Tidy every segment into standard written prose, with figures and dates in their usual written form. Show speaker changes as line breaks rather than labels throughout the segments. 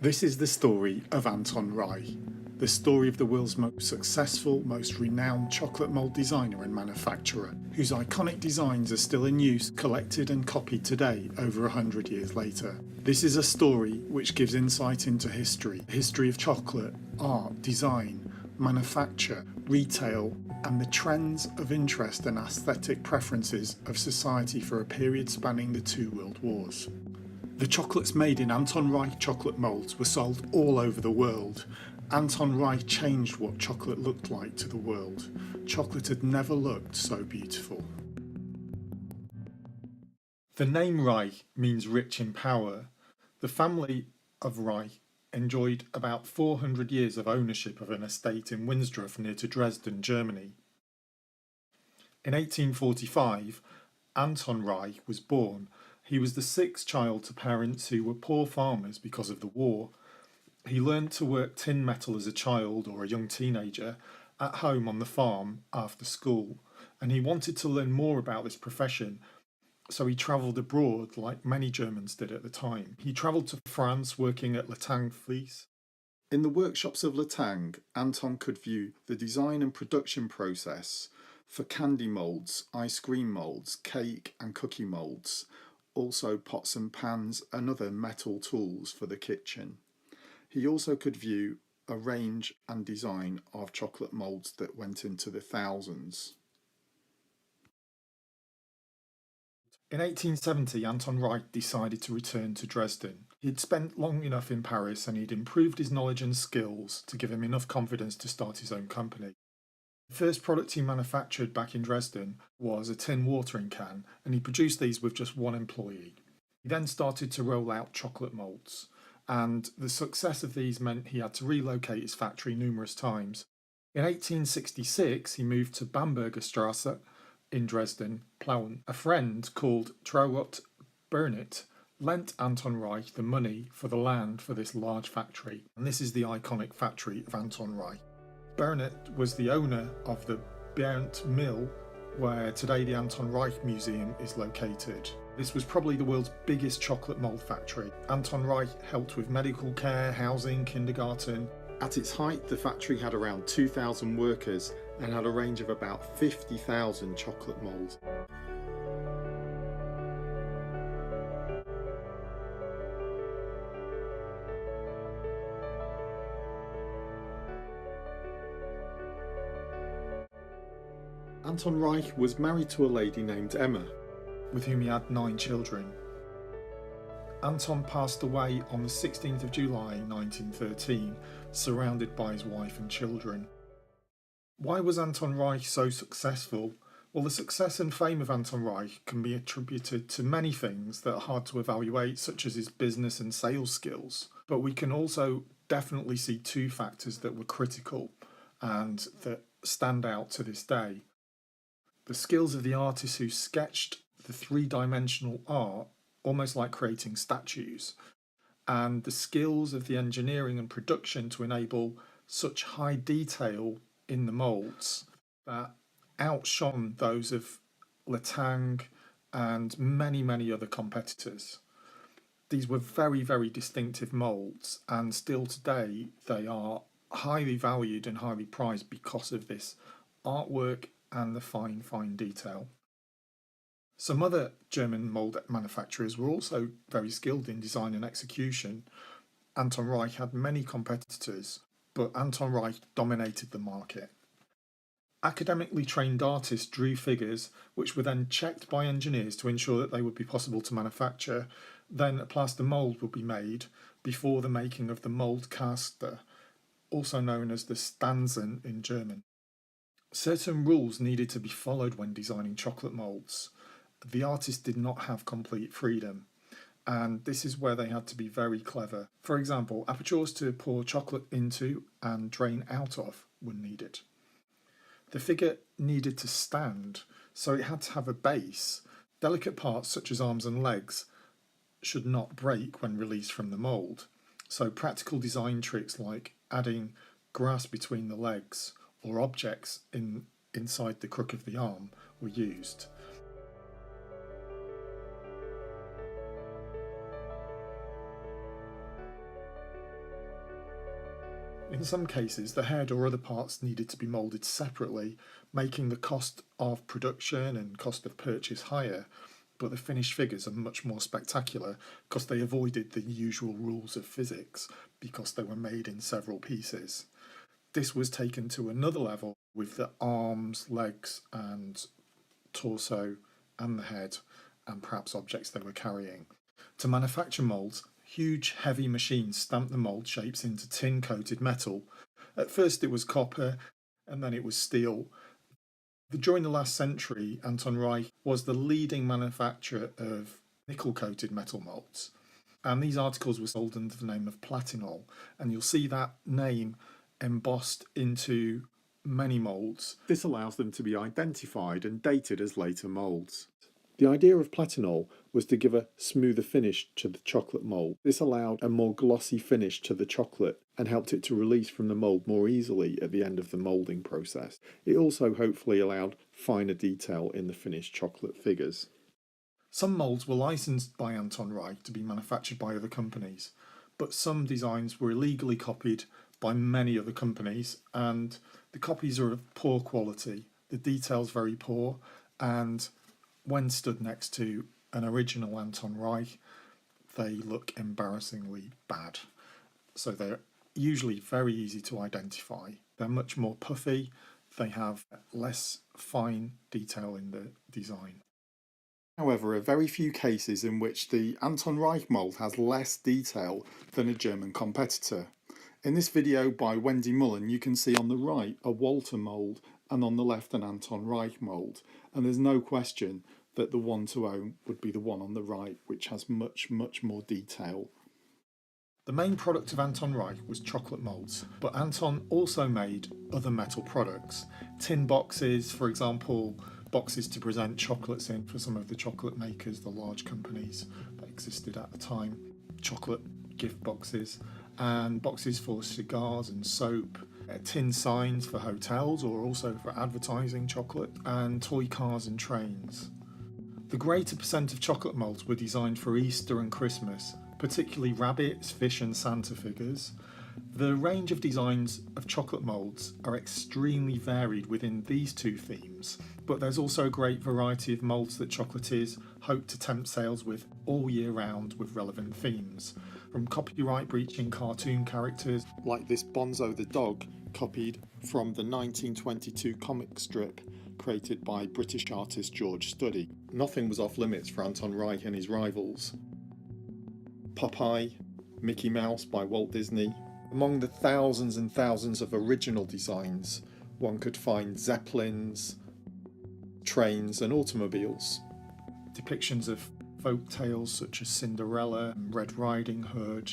This is the story of Anton Reiche, the story of the world's most successful, most renowned chocolate mould designer and manufacturer, whose iconic designs are still in use, collected and copied today, over 100 years later. This is a story which gives insight into history of chocolate, art, design, manufacture, retail, and the trends of interest and aesthetic preferences of society for a period spanning the two world wars. The chocolates made in Anton Reiche chocolate moulds were sold all over the world. Anton Reiche changed what chocolate looked like to the world. Chocolate had never looked so beautiful. The name Reiche means rich in power. The family of Reiche enjoyed about 400 years of ownership of an estate in Winsdorf near to Dresden, Germany. In 1845, Anton Reiche was born. He was the sixth child to parents who were poor farmers because of the war. He learned to work tin metal as a child or a young teenager at home on the farm after school, and he wanted to learn more about this profession, so he travelled abroad like many Germans did at the time. He travelled to France working at Latang Fleece. In the workshops of Latang, Anton could view the design and production process for candy moulds, ice cream moulds, cake and cookie moulds, also pots and pans and other metal tools for the kitchen. He also could view a range and design of chocolate moulds that went into the thousands. In 1870, Anton Reiche decided to return to Dresden. He'd spent long enough in Paris and he'd improved his knowledge and skills to give him enough confidence to start his own company. The first product he manufactured back in Dresden was a tin watering can, and he produced these with just one employee. He then started to roll out chocolate moulds, and the success of these meant he had to relocate his factory numerous times. In 1866, he moved to Bamberger Strasse in Dresden, Plauen. A friend called Traut Bernit lent Anton Reiche the money for the land for this large factory, and this is the iconic factory of Anton Reiche. Bernit was the owner of the Berndt Mill, where today the Anton Reiche Museum is located. This was probably the world's biggest chocolate mould factory. Anton Reiche helped with medical care, housing, kindergarten. At its height, the factory had around 2,000 workers and had a range of about 50,000 chocolate moulds. Anton Reiche was married to a lady named Emma, with whom he had 9 children. Anton passed away on the 16th of July 1913, surrounded by his wife and children. Why was Anton Reiche so successful? Well, the success and fame of Anton Reiche can be attributed to many things that are hard to evaluate, such as his business and sales skills. But we can also definitely see 2 factors that were critical and that stand out to this day. The skills of the artist who sketched the 3-dimensional art, almost like creating statues, and the skills of the engineering and production to enable such high detail in the moulds that outshone those of Latang and many other competitors. These were very, very distinctive moulds, and still today they are highly valued and highly prized because of this artwork and the fine detail. Some other German mould manufacturers were also very skilled in design and execution. Anton Reiche had many competitors, but Anton Reiche dominated the market. Academically trained artists drew figures which were then checked by engineers to ensure that they would be possible to manufacture. Then a plaster mould would be made before the making of the mould caster, also known as the Stanzen in German. Certain rules needed to be followed when designing chocolate moulds. The artist did not have complete freedom, and this is where they had to be very clever. For example, apertures to pour chocolate into and drain out of were needed. The figure needed to stand, so it had to have a base. Delicate parts such as arms and legs should not break when released from the mould, so practical design tricks like adding grass between the legs or objects inside the crook of the arm were used. In some cases, the head or other parts needed to be moulded separately, making the cost of production and cost of purchase higher, but the finished figures are much more spectacular because they avoided the usual rules of physics because they were made in several pieces. This was taken to another level with the arms, legs and torso and the head and perhaps objects they were carrying. To manufacture moulds, huge heavy machines stamped the mould shapes into tin coated metal. At first it was copper and then it was steel. During the last century, Anton Reiche was the leading manufacturer of nickel coated metal moulds, and these articles were sold under the name of platinol, and you'll see that name embossed into many moulds. This allows them to be identified and dated as later moulds. The idea of platinol was to give a smoother finish to the chocolate mould. This allowed a more glossy finish to the chocolate and helped it to release from the mould more easily at the end of the moulding process. It also hopefully allowed finer detail in the finished chocolate figures. Some moulds were licensed by Anton Reiche to be manufactured by other companies, but some designs were illegally copied by many other companies, and the copies are of poor quality. The detail's very poor, and when stood next to an original Anton Reiche, they look embarrassingly bad. So they're usually very easy to identify. They're much more puffy, they have less fine detail in the design. However, are very few cases in which the Anton Reiche mould has less detail than a German competitor. In this video by Wendy Mullen, you can see on the right a Walter mould and on the left an Anton Reiche mould, and there's no question that the one to own would be the one on the right, which has much more detail. The main product of Anton Reiche was chocolate moulds, but Anton also made other metal products. Tin boxes, for example, boxes to present chocolates in for some of the chocolate makers, the large companies that existed at the time, chocolate gift boxes, and boxes for cigars and soap, tin signs for hotels or also for advertising chocolate, and toy cars and trains. The greater percent of chocolate moulds were designed for Easter and Christmas, particularly rabbits, fish and Santa figures. The range of designs of chocolate moulds are extremely varied within these two themes, but there's also a great variety of moulds that chocolatiers hope to tempt sales with all year round with relevant themes, from copyright breaching cartoon characters like this Bonzo the dog, copied from the 1922 comic strip created by British artist George Studdy. Nothing was off limits for Anton Reiche and his rivals. Popeye, Mickey Mouse by Walt Disney. Among the thousands and thousands of original designs, one could find zeppelins, trains and automobiles. Depictions of folk tales such as Cinderella and Red Riding Hood,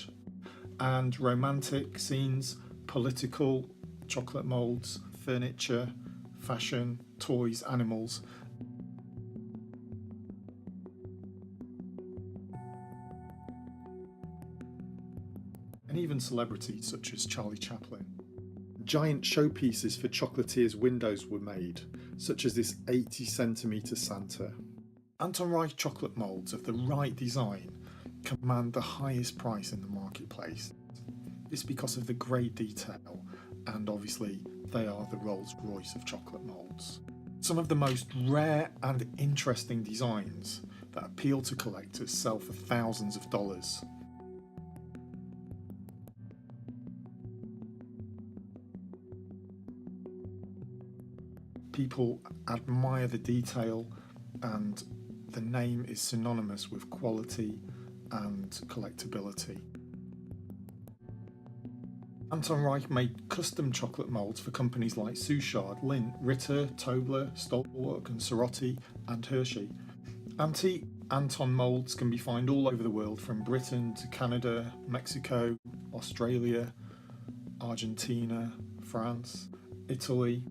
and romantic scenes, political, chocolate moulds, furniture, fashion, toys, animals. And even celebrities such as Charlie Chaplin. Giant showpieces for chocolatiers' windows were made, such as this 80cm Santa. Anton Reiche chocolate moulds of the right design command the highest price in the marketplace. This because of the great detail, and obviously they are the Rolls-Royce of chocolate moulds. Some of the most rare and interesting designs that appeal to collectors sell for thousands of dollars. People admire the detail, and the name is synonymous with quality and collectability. Anton Reiche made custom chocolate moulds for companies like Suchard, Lindt, Ritter, Tobler, Stolberg and Sorotti and Hershey. Antique Anton moulds can be found all over the world, from Britain to Canada, Mexico, Australia, Argentina, France, Italy.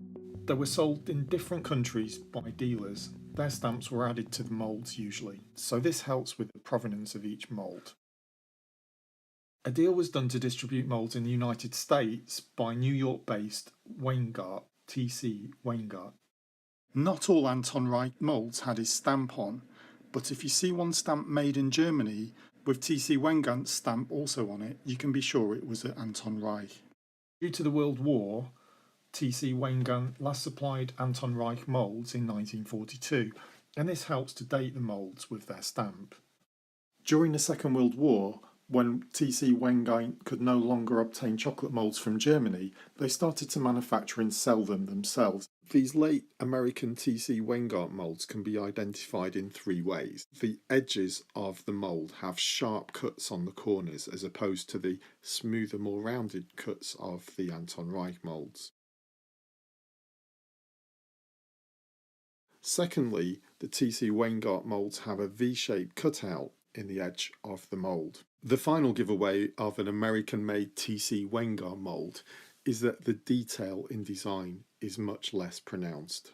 They were sold in different countries by dealers. Their stamps were added to the moulds usually, so this helps with the provenance of each mould. A deal was done to distribute moulds in the United States by New York-based Weingart, T.C. Weingart. Not all Anton Reiche moulds had his stamp on, but if you see one stamp made in Germany with T.C. Weingart's stamp also on it, you can be sure it was an Anton Reiche. Due to the World War, TC Weingart last supplied Anton Reiche moulds in 1942, and this helps to date the moulds with their stamp. During the Second World War, when TC Weingart could no longer obtain chocolate moulds from Germany, they started to manufacture and sell them themselves. These late American TC Weingart moulds can be identified in three ways. The edges of the mould have sharp cuts on the corners as opposed to the smoother, more rounded cuts of the Anton Reiche moulds. Secondly, the TC Weingart moulds have a V-shaped cutout in the edge of the mould. The final giveaway of an American-made TC Weingart mould is that the detail in design is much less pronounced.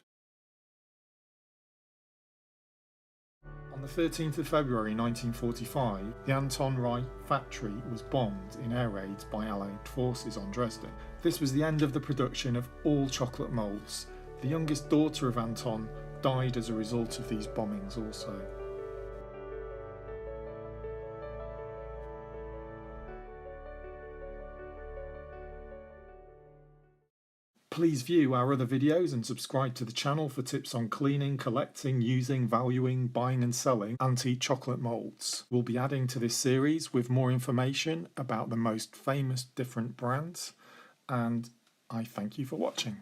On the 13th of February 1945, the Anton Reiche factory was bombed in air raids by Allied forces on Dresden. This was the end of the production of all chocolate moulds. The youngest daughter of Anton died as a result of these bombings also. Please view our other videos and subscribe to the channel for tips on cleaning, collecting, using, valuing, buying and selling antique chocolate moulds. We'll be adding to this series with more information about the most famous different brands, and I thank you for watching.